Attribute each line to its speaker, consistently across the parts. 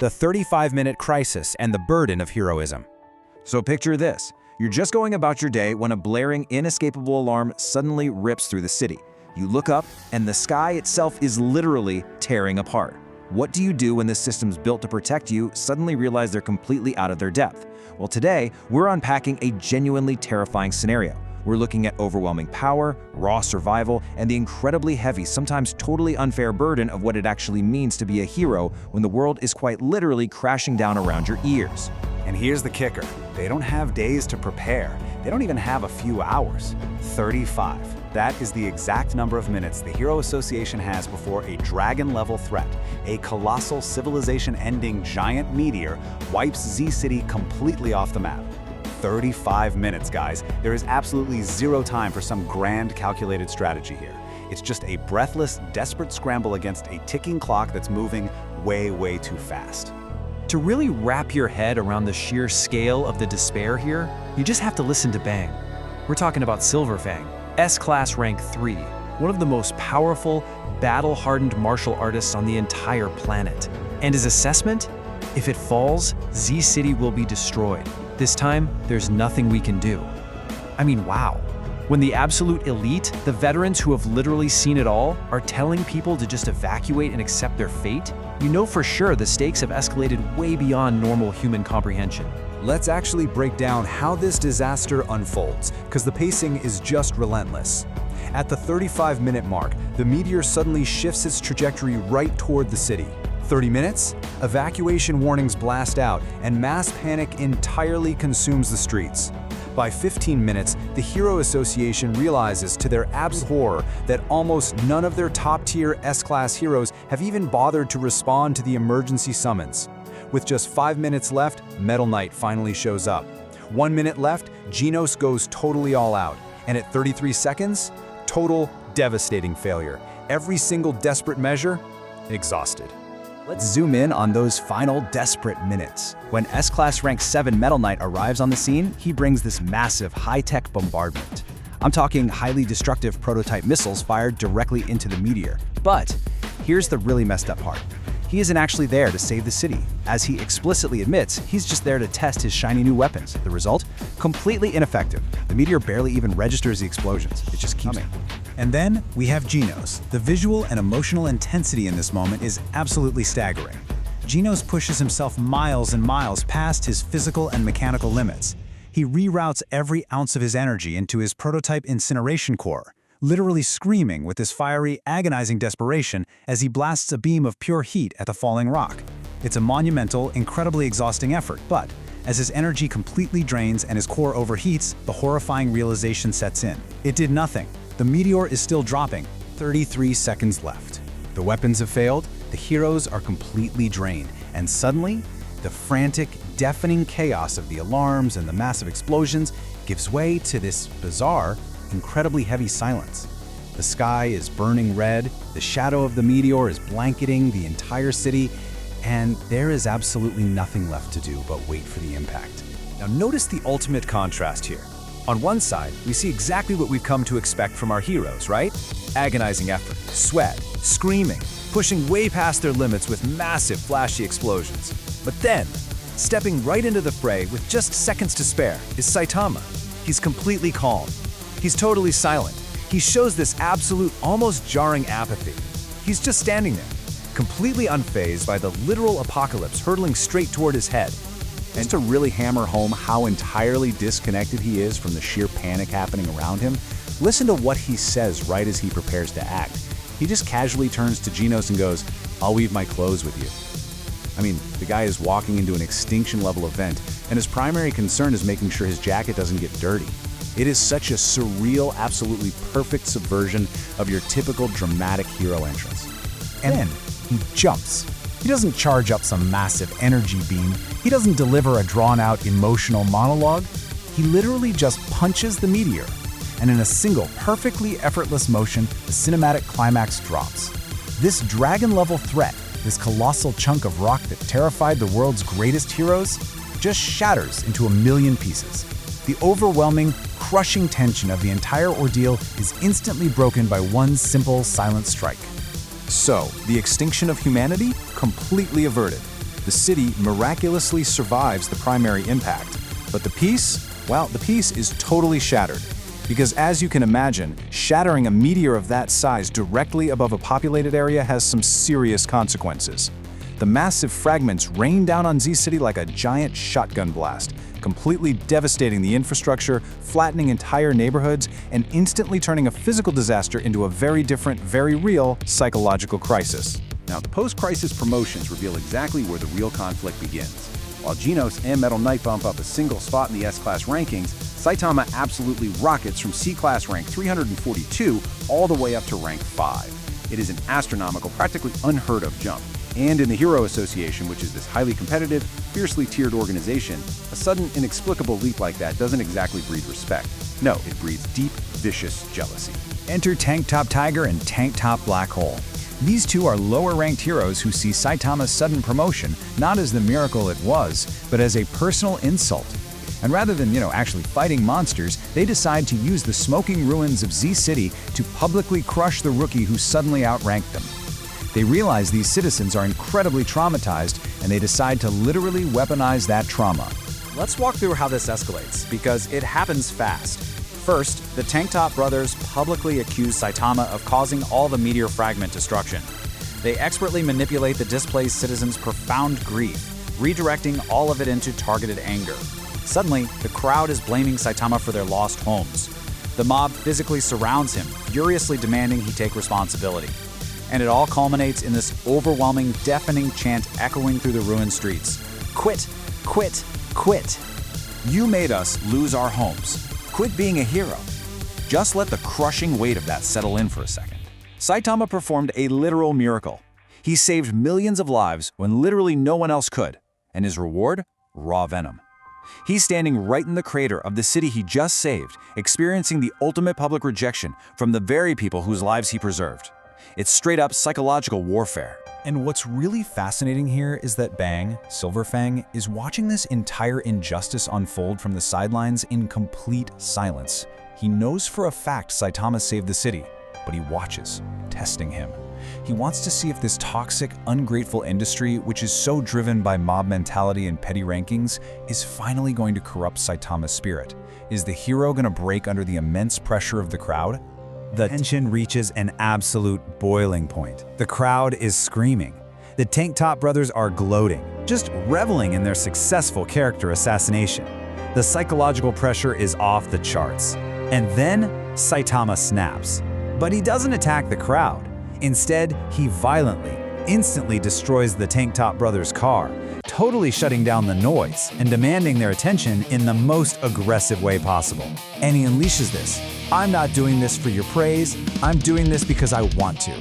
Speaker 1: the 35-minute crisis and the burden of heroism. So picture this. You're just going about your day when a blaring, inescapable alarm suddenly rips through the city. You look up, and the sky itself is literally tearing apart. What do you do when the systems built to protect you suddenly realize they're completely out of their depth? Well, today, we're unpacking a genuinely terrifying scenario. We're looking at overwhelming power, raw survival, and the incredibly heavy, sometimes totally unfair burden of what it actually means to be a hero when the world is quite literally crashing down around your ears.
Speaker 2: And here's the kicker. They don't have days to prepare. They don't even have a few hours. 35. That is the exact number of minutes the Hero Association has before a dragon-level threat, a colossal civilization-ending giant meteor, wipes Z-City completely off the map. 35 minutes, guys. There is absolutely zero time for some grand calculated strategy here. It's just a breathless, desperate scramble against a ticking clock that's moving way, way too fast.
Speaker 3: To really wrap your head around the sheer scale of the despair here, you just have to listen to Bang. We're talking about Silverfang, S-Class rank 3, one of the most powerful, battle-hardened martial artists on the entire planet. And his assessment? If it falls, Z-City will be destroyed. This time, there's nothing we can do. I mean, wow. When the absolute elite, the veterans who have literally seen it all, are telling people to just evacuate and accept their fate, you know for sure the stakes have escalated way beyond normal human comprehension.
Speaker 4: Let's actually break down how this disaster unfolds, because the pacing is just relentless. At the 35-minute mark, the meteor suddenly shifts its trajectory right toward the city. 30 minutes? Evacuation warnings blast out, and mass panic entirely consumes the streets. By 15 minutes, the Hero Association realizes to their absolute horror that almost none of their top-tier S-Class heroes have even bothered to respond to the emergency summons. With just 5 minutes left, Metal Knight finally shows up. 1 minute left, Genos goes totally all out. And at 33 seconds, total, devastating failure. Every single desperate measure, exhausted.
Speaker 2: Let's zoom in on those final desperate minutes. When S-Class rank 7 Metal Knight arrives on the scene, he brings this massive high-tech bombardment. I'm talking highly destructive prototype missiles fired directly into the meteor. But here's the really messed up part. He isn't actually there to save the city. As he explicitly admits, he's just there to test his shiny new weapons. The result? Completely ineffective. The meteor barely even registers the explosions. It just keeps coming.
Speaker 4: And then we have Genos. The visual and emotional intensity in this moment is absolutely staggering. Genos pushes himself miles and miles past his physical and mechanical limits. He reroutes every ounce of his energy into his prototype incineration core, literally screaming with his fiery, agonizing desperation as he blasts a beam of pure heat at the falling rock. It's a monumental, incredibly exhausting effort, but as his energy completely drains and his core overheats, the horrifying realization sets in. It did nothing. The meteor is still dropping. 33 seconds left. The weapons have failed, the heroes are completely drained, and suddenly, the frantic, deafening chaos of the alarms and the massive explosions gives way to this bizarre, incredibly heavy silence. The sky is burning red, the shadow of the meteor is blanketing the entire city, and there is absolutely nothing left to do but wait for the impact. Now notice the ultimate contrast here. On one side, we see exactly what we've come to expect from our heroes, right? Agonizing effort, sweat, screaming, pushing way past their limits with massive, flashy explosions. But then, stepping right into the fray with just seconds to spare is Saitama. He's completely calm. He's totally silent. He shows this absolute, almost jarring apathy. He's just standing there, completely unfazed by the literal apocalypse hurtling straight toward his head. And to really hammer home how entirely disconnected he is from the sheer panic happening around him, listen to what he says right as he prepares to act. He just casually turns to Genos and goes, "I'll weave my clothes with you." I mean, the guy is walking into an extinction-level event, and his primary concern is making sure his jacket doesn't get dirty. It is such a surreal, absolutely perfect subversion of your typical dramatic hero entrance. And then he jumps. He doesn't charge up some massive energy beam. He doesn't deliver a drawn-out emotional monologue. He literally just punches the meteor. And in a single, perfectly effortless motion, the cinematic climax drops. This dragon-level threat, this colossal chunk of rock that terrified the world's greatest heroes, just shatters into a million pieces. The overwhelming, crushing tension of the entire ordeal is instantly broken by one simple, silent strike. So, the extinction of humanity? Completely averted.
Speaker 2: The city miraculously survives the primary impact. But the piece? Well, the piece is totally shattered. Because as you can imagine, shattering a meteor of that size directly above a populated area has some serious consequences. The massive fragments rain down on Z City like a giant shotgun blast, completely devastating the infrastructure, flattening entire neighborhoods, and instantly turning a physical disaster into a very different, very real psychological crisis.
Speaker 5: Now, the post-crisis promotions reveal exactly where the real conflict begins. While Genos and Metal Knight bump up a single spot in the S-Class rankings, Saitama absolutely rockets from C-Class rank 342 all the way up to rank 5. It is an astronomical, practically unheard of jump. And in the Hero Association, which is this highly competitive, fiercely tiered organization, a sudden, inexplicable leap like that doesn't exactly breed respect. No, it breeds deep, vicious jealousy.
Speaker 4: Enter Tank Top Tiger and Tank Top Black Hole. These two are lower-ranked heroes who see Saitama's sudden promotion not as the miracle it was, but as a personal insult. And rather than, actually fighting monsters, they decide to use the smoking ruins of Z City to publicly crush the rookie who suddenly outranked them. They realize these citizens are incredibly traumatized, and they decide to literally weaponize that trauma.
Speaker 6: Let's walk through how this escalates, because it happens fast. First, the Tank Top brothers publicly accuse Saitama of causing all the meteor fragment destruction. They expertly manipulate the displaced citizens' profound grief, redirecting all of it into targeted anger. Suddenly, the crowd is blaming Saitama for their lost homes. The mob physically surrounds him, furiously demanding he take responsibility. And it all culminates in this overwhelming, deafening chant echoing through the ruined streets. Quit! Quit! Quit!
Speaker 1: You made us lose our homes. Quit being a hero. Just let the crushing weight of that settle in for a second. Saitama performed a literal miracle. He saved millions of lives when literally no one else could. And his reward? Raw venom. He's standing right in the crater of the city he just saved, experiencing the ultimate public rejection from the very people whose lives he preserved. It's straight-up psychological warfare.
Speaker 4: And what's really fascinating here is that Bang, Silverfang, is watching this entire injustice unfold from the sidelines in complete silence. He knows for a fact Saitama saved the city, but he watches, testing him. He wants to see if this toxic, ungrateful industry, which is so driven by mob mentality and petty rankings, is finally going to corrupt Saitama's spirit. Is the hero going to break under the immense pressure of the crowd? The tension reaches an absolute boiling point. The crowd is screaming. The Tank Top brothers are gloating, just reveling in their successful character assassination. The psychological pressure is off the charts. And then Saitama snaps. But he doesn't attack the crowd. Instead, he violently, instantly destroys the Tank Top brothers' car, totally shutting down the noise and demanding their attention in the most aggressive way possible. And he unleashes this. I'm not doing this for your praise, I'm doing this because I want to.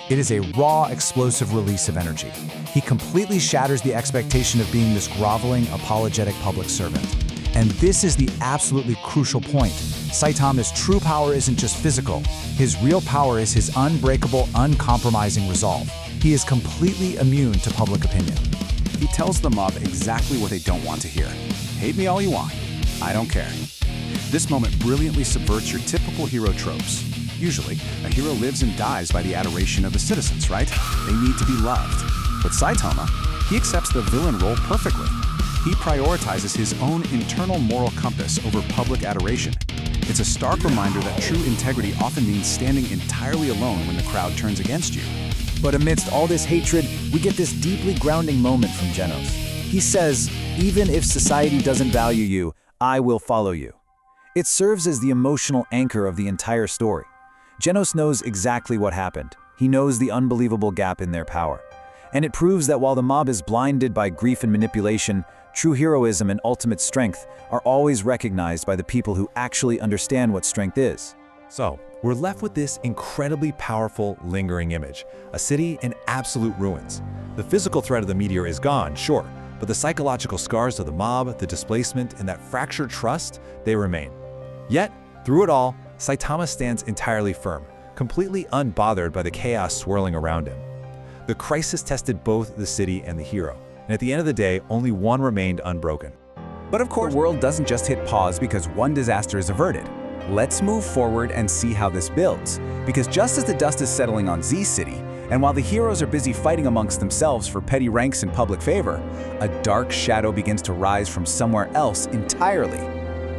Speaker 4: It is a raw, explosive release of energy. He completely shatters the expectation of being this groveling, apologetic public servant. And this is the absolutely crucial point. Saitama's true power isn't just physical. His real power is his unbreakable, uncompromising resolve. He is completely immune to public opinion.
Speaker 5: He tells the mob exactly what they don't want to hear. Hate me all you want. I don't care. This moment brilliantly subverts your typical hero tropes. Usually, a hero lives and dies by the adoration of the citizens, right? They need to be loved. But Saitama, he accepts the villain role perfectly. He prioritizes his own internal moral compass over public adoration. It's a stark reminder that true integrity often means standing entirely alone when the crowd turns against you.
Speaker 6: But amidst all this hatred, we get this deeply grounding moment from Genos. He says, "Even if society doesn't value you, I will follow you." It serves as the emotional anchor of the entire story. Genos knows exactly what happened. He knows the unbelievable gap in their power. And it proves that while the mob is blinded by grief and manipulation, true heroism and ultimate strength are always recognized by the people who actually understand what strength is.
Speaker 7: So, we're left with this incredibly powerful, lingering image, a city in absolute ruins. The physical threat of the meteor is gone, sure, but the psychological scars of the mob, the displacement, and that fractured trust, they remain. Yet, through it all, Saitama stands entirely firm, completely unbothered by the chaos swirling around him. The crisis tested both the city and the hero, and at the end of the day, only one remained unbroken.
Speaker 2: But of course, the world doesn't just hit pause because one disaster is averted. Let's move forward and see how this builds. Because just as the dust is settling on Z City, And while the heroes are busy fighting amongst themselves for petty ranks and public favor, a dark shadow begins to rise from somewhere else entirely.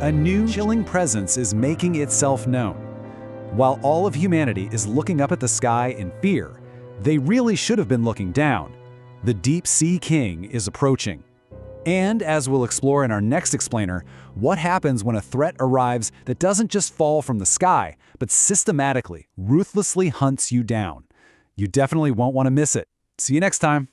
Speaker 3: A new, chilling presence is making itself known. While all of humanity is looking up at the sky in fear, they really should have been looking down. The Deep Sea King is approaching. And as we'll explore in our next explainer, what happens when a threat arrives that doesn't just fall from the sky, but systematically, ruthlessly hunts you down. You definitely won't want to miss it. See you next time.